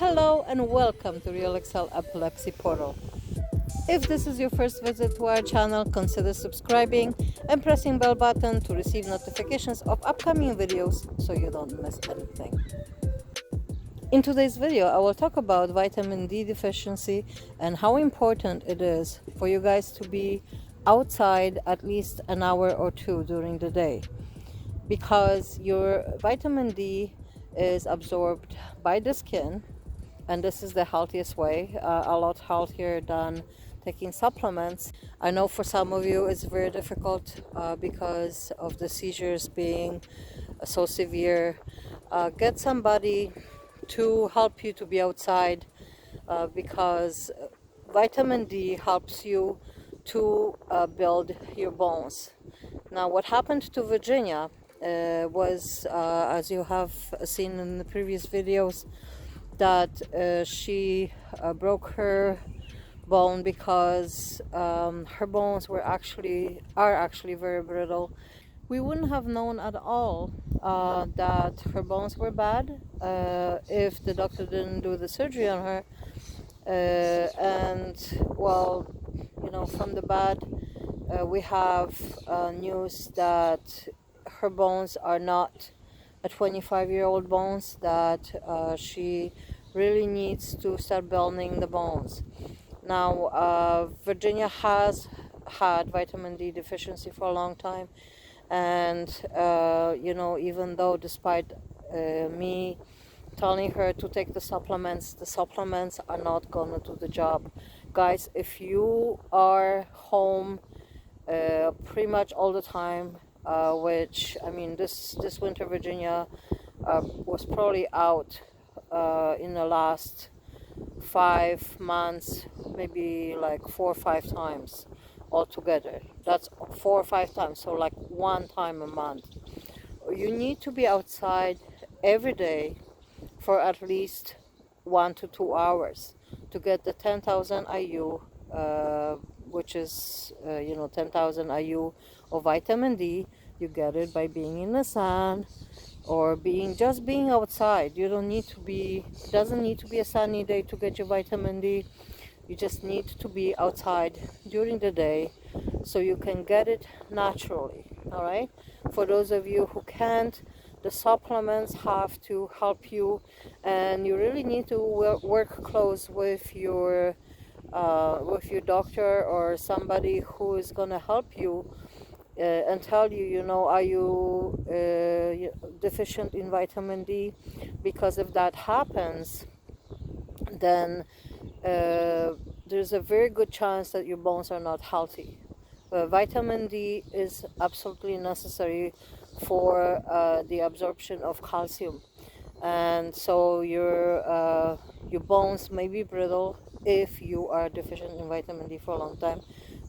Hello and welcome to Realexcel Epilepsy Portal. If this is your first visit to our channel, consider subscribing and pressing bell button to receive notifications of upcoming videos so you don't miss anything. In today's video, I will talk about vitamin D deficiency and how important it is for you guys to be outside at least an hour or two during the day, because your vitamin D is absorbed by the skin, and this is the healthiest way, a lot healthier than taking supplements. I know for some of you it's very difficult because of the seizures being so severe. Get somebody to help you to be outside, because vitamin D helps you to build your bones. Now, what happened to Virginia was, as you have seen in the previous videos, that she broke her bone because her bones are actually very brittle. We wouldn't have known at all that her bones were bad if the doctor didn't do the surgery on her. And well, from the bad, we have news that her bones are not a 25-year-old bones, that she really needs to start building the bones. Now, Virginia has had vitamin D deficiency for a long time, and even though despite me telling her to take the supplements are not gonna do the job. Guys, if you are home pretty much all the time, which I mean this winter Virginia was probably out in the last 5 months, maybe like 4 or 5 times altogether. That's 4 or 5 times, so like one time a month. You need to be outside every day for at least 1 to 2 hours to get the 10,000 IU, which is 10,000 IU of vitamin D. You get it by being in the sun or being outside. You don't need to be, it doesn't need to be a sunny day to get your vitamin D. You just need to be outside during the day so you can get it naturally. All right, for those of you who can't, the supplements have to help you, and you really need to work close with your doctor or somebody who is going to help you and tell you, are you deficient in vitamin D? Because if that happens, then there's a very good chance that your bones are not healthy. Vitamin D is absolutely necessary for the absorption of calcium, and so your bones may be brittle if you are deficient in vitamin D for a long time,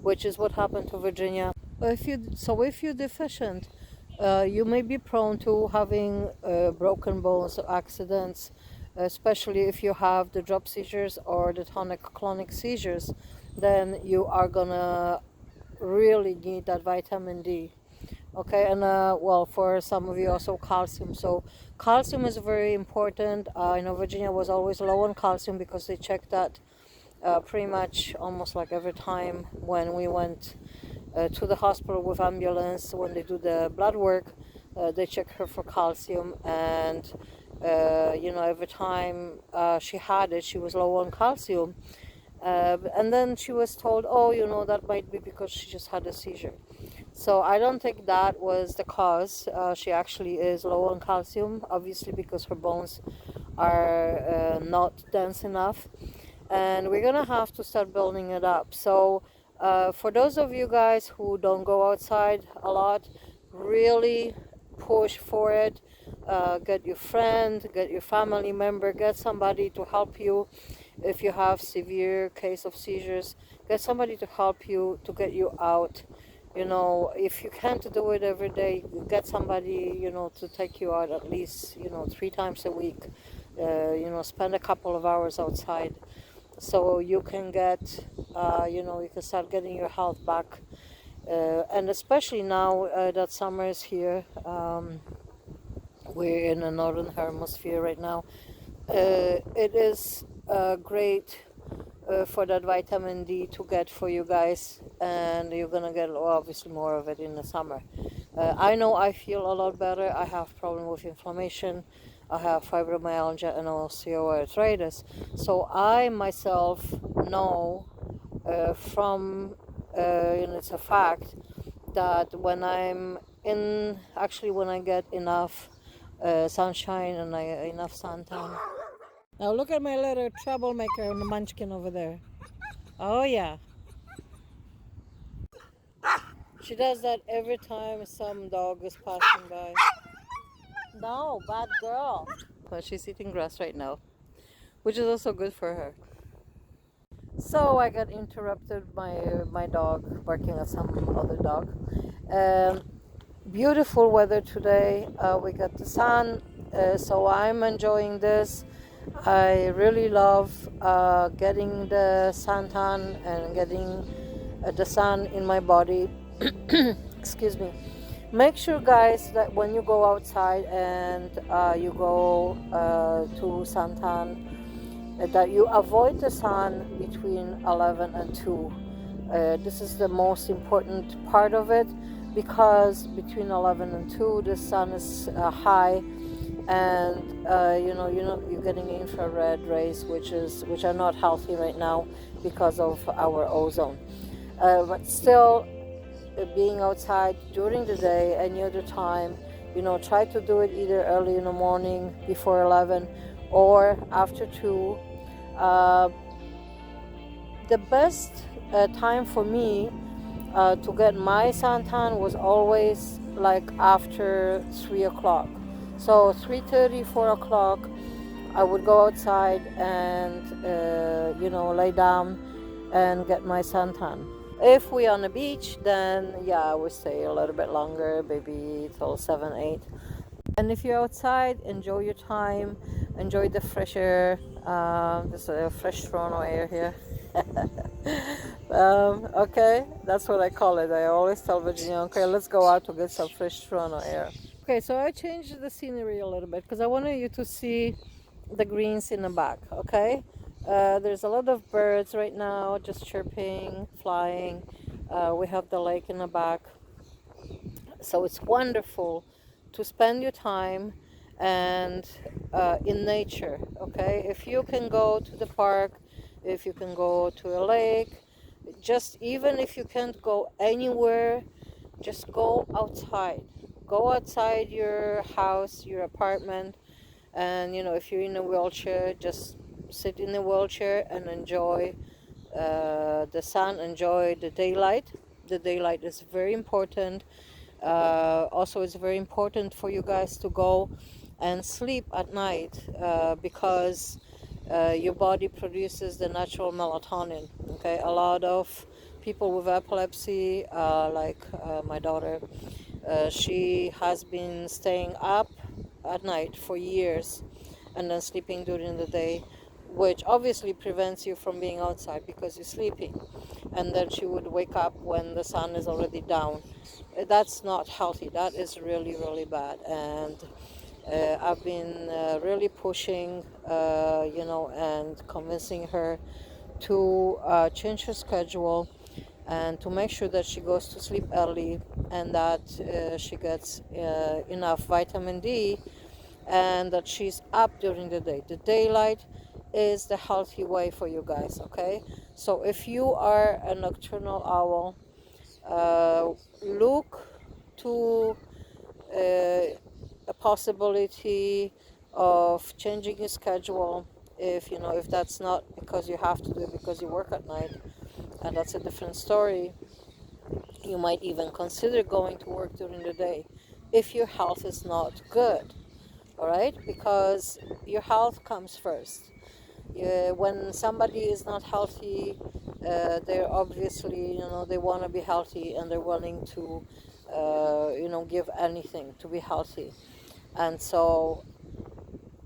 which is what happened to Virginia. If you're deficient, you may be prone to having broken bones or accidents, especially if you have the drop seizures or the tonic-clonic seizures. Then you are gonna really need that vitamin D. Okay, and well, for some of you also calcium. So calcium is very important. I know Virginia was always low on calcium because they checked that pretty much almost like every time when we went to the hospital with ambulance. When they do the blood work, they check her for calcium, and every time she had it, she was low on calcium. And then she was told, oh, that might be because she just had a seizure. So I don't think that was the cause. She actually is low on calcium, obviously, because her bones are not dense enough. And we're going to have to start building it up. So for those of you guys who don't go outside a lot, really push for it. Get your friend, get your family member, get somebody to help you. If you have severe case of seizures, get somebody to help you to get you out. If you can't do it every day, get somebody, to take you out at least, 3 times a week. Spend a couple of hours outside so you can get, you can start getting your health back. And especially now that summer is here, we're in the northern hemisphere right now. It is great for that vitamin D to get for you guys, and you're gonna get obviously more of it in the summer. I know I feel a lot better. I have problem with inflammation, I have fibromyalgia and osteoarthritis, so I myself know from and it's a fact that when I get enough sunshine and enough suntan. Now look at my little troublemaker on the munchkin over there. Oh yeah. She does that every time some dog is passing by. No, bad girl. But she's eating grass right now, which is also good for her. So I got interrupted by my dog barking at some other dog. Um, Beautiful weather today. We got the sun, so I'm enjoying this. I really love getting the suntan and getting the sun in my body. Excuse me. Make sure, guys, that when you go outside and you go to suntan, that you avoid the sun between 11 and 2. This is the most important part of it, because between 11 and 2 the sun is high, and you're getting infrared rays, which are not healthy right now because of our ozone. But still, being outside during the day, any other time, try to do it either early in the morning before 11 or after 2. uh, the best time for me to get my suntan was always like after 3 o'clock. So 3:30, 4 o'clock, I would go outside and lay down and get my suntan. If we're on the beach, then yeah, I would stay a little bit longer, maybe till 7, 8. And if you're outside, enjoy your time, enjoy the fresh air. There's a fresh Toronto air here. Okay, that's what I call it. I always tell Virginia, okay, let's go out to get some fresh Toronto air. Okay, so I changed the scenery a little bit because I wanted you to see the greens in the back, okay? There's a lot of birds right now just chirping, flying. We have the lake in the back. So it's wonderful to spend your time and in nature, okay? If you can go to the park, if you can go to a lake, just even if you can't go anywhere, just go outside. Go outside your house, your apartment, and if you're in a wheelchair, just sit in the wheelchair and enjoy the sun, enjoy the daylight. The daylight is very important. Also, it's very important for you guys to go and sleep at night because your body produces the natural melatonin. Okay, a lot of people with epilepsy, like my daughter, she has been staying up at night for years and then sleeping during the day, which obviously prevents you from being outside because you're sleeping. And then she would wake up when the sun is already down. That's not healthy. That is really, really bad. And I've been really pushing, and convincing her to change her schedule and to make sure that she goes to sleep early and that she gets enough vitamin D and that she's up during the day. The daylight is the healthy way for you guys, okay? So if you are a nocturnal owl, look to a possibility of changing your schedule. If that's not because you have to do it because you work at night, and that's a different story. You might even consider going to work during the day if your health is not good. All right, because your health comes first. When somebody is not healthy, they're obviously, they want to be healthy and they're willing to, give anything to be healthy. And so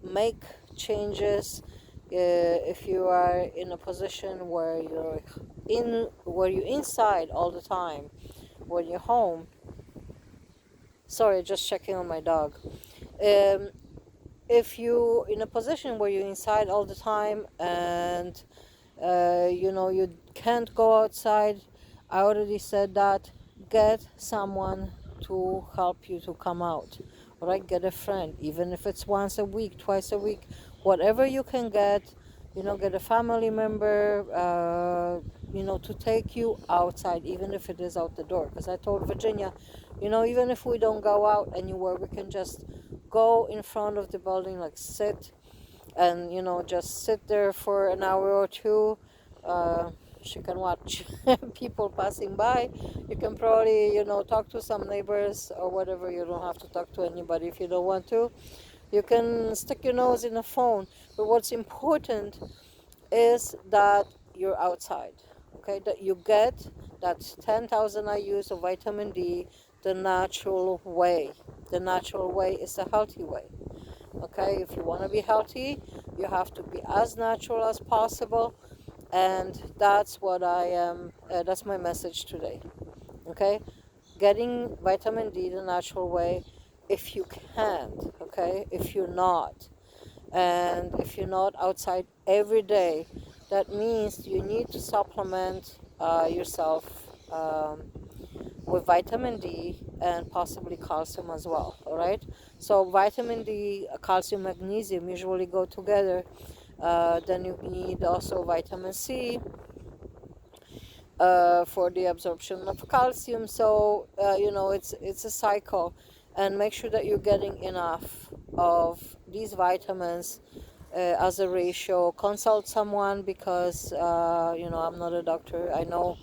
make changes if you are in a position where you're inside all the time, when you're home. Sorry, just checking on my dog. if you in a position where you're inside all the time and you know you can't go outside, I already said that, get someone to help you to come out. All right, get a friend, even if it's once a week, twice a week, whatever you can get. You know, get a family member, you know, to take you outside, even if it is out the door. Because I told Virginia, you know, even if we don't go out anywhere, we can just go in front of the building, like sit, and you know, just sit there for an hour or two. She can watch people passing by. You can probably, you know, talk to some neighbors or whatever. You don't have to talk to anybody if you don't want to. You can stick your nose in a phone. But what's important is that you're outside, okay, that you get that 10,000 IUs of vitamin D the natural way. The natural way is a healthy way. Okay, if you want to be healthy, you have to be as natural as possible, and that's what I am. That's my message today. Okay, getting vitamin D the natural way, if you can't. Okay, if you're not, and if you're not outside every day, that means you need to supplement yourself. With vitamin D and possibly calcium as well. All right. So vitamin D, calcium, magnesium usually go together. Then you need also vitamin C for the absorption of calcium. So you know, it's a cycle, and make sure that you're getting enough of these vitamins as a ratio. Consult someone, because you know, I'm not a doctor. I know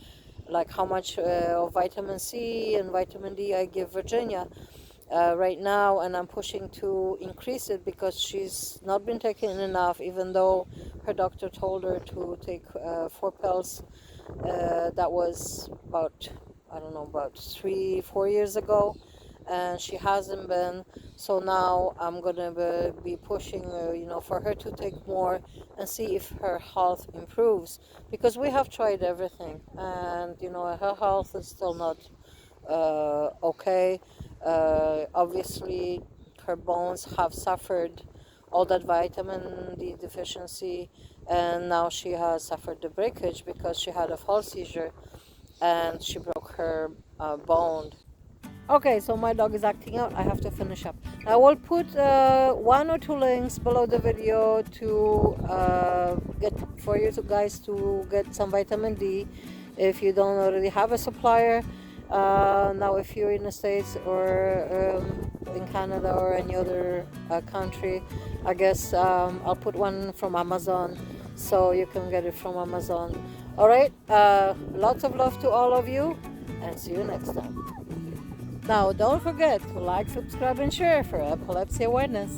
like how much of vitamin C and vitamin D I give Virginia right now, and I'm pushing to increase it because she's not been taking enough, even though her doctor told her to take 4 pills. That was about, I don't know, about 3-4 years ago, and she hasn't been. So now I'm gonna be pushing, you know, for her to take more and see if her health improves, because we have tried everything, and you know, her health is still not okay. Obviously, her bones have suffered all that vitamin D deficiency, and now she has suffered the breakage because she had a fall seizure and she broke her bone. Okay, so my dog is acting out. I have to finish up. I will put 1 or 2 links below the video to get for you guys to get some vitamin D if you don't already have a supplier. Now, if you're in the States or in Canada or any other country, I guess I'll put one from Amazon, so you can get it from Amazon. All right. Lots of love to all of you, and see you next time. Now, don't forget to like, subscribe, and share for epilepsy awareness.